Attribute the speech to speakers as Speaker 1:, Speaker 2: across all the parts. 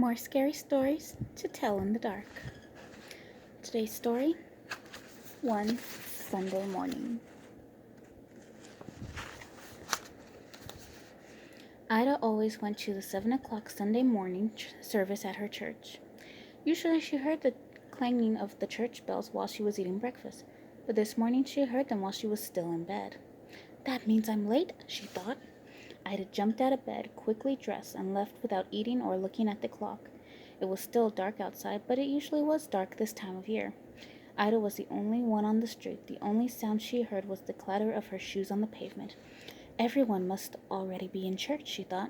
Speaker 1: More scary stories to tell in the dark. Today's story, one Sunday morning. Ida always went to the 7 o'clock Sunday morning service at her church. Usually she heard the clanging of the church bells while she was eating breakfast, but this morning she heard them while she was still in bed. That means I'm late, she thought. Ida jumped out of bed, quickly dressed, and left without eating or looking at the clock. It was still dark outside, but it usually was dark this time of year. Ida was the only one on the street. The only sound she heard was the clatter of her shoes on the pavement. Everyone must already be in church, she thought.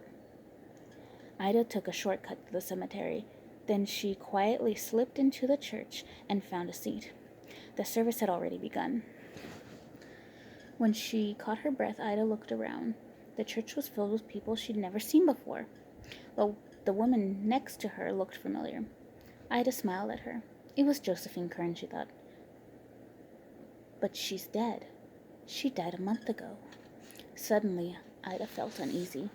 Speaker 1: Ida took a shortcut to the cemetery. Then she quietly slipped into the church and found a seat. The service had already begun. When she caught her breath, Ida looked around. The church was filled with people she'd never seen before. The woman next to her looked familiar. Ida smiled at her. It was Josephine Kern, she thought. But she's dead. She died a month ago. Suddenly, Ida felt uneasy.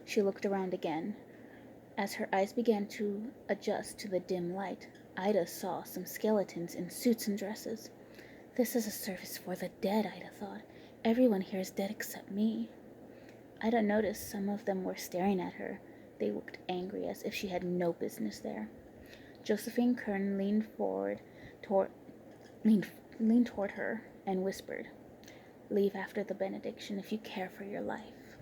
Speaker 1: She looked around again. As her eyes began to adjust to the dim light, Ida saw some skeletons in suits and dresses. This is a service for the dead, Ida thought. Everyone here is dead except me. Ida noticed some of them were staring at her. They looked angry, as if she had no business there. Josephine Kern leaned toward her and whispered, "Leave after the benediction if you care for your life."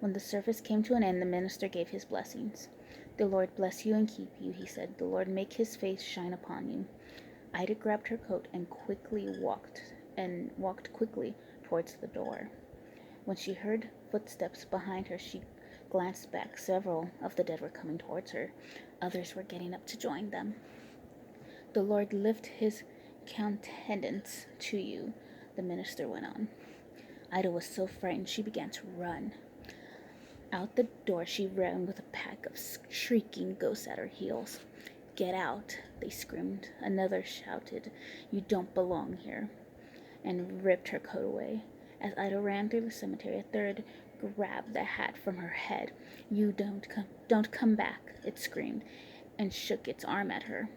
Speaker 1: When the service came to an end, the minister gave his blessings. "The Lord bless you and keep you," he said. "The Lord make his face shine upon you." Ida grabbed her coat and walked quickly towards the door. When she heard footsteps behind her, she glanced back. Several of the dead were coming towards her. Others were getting up to join them. "The Lord lift his countenance to you," the minister went on. Ida was so frightened she began to run. Out the door she ran with a pack of shrieking ghosts at her heels. "Get out," they screamed. Another shouted, "You don't belong here," and ripped her coat away. As Ida ran through the cemetery, a third grabbed the hat from her head. "You don't come back," it screamed, and shook its arm at her.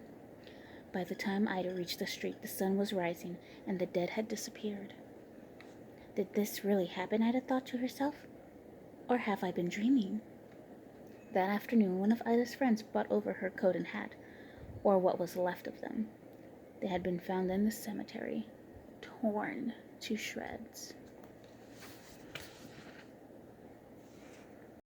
Speaker 1: By the time Ida reached the street, the sun was rising, and the dead had disappeared. Did this really happen, Ida thought to herself? Or have I been dreaming? That afternoon, one of Ida's friends brought over her coat and hat, or what was left of them. They had been found in the cemetery, torn to shreds.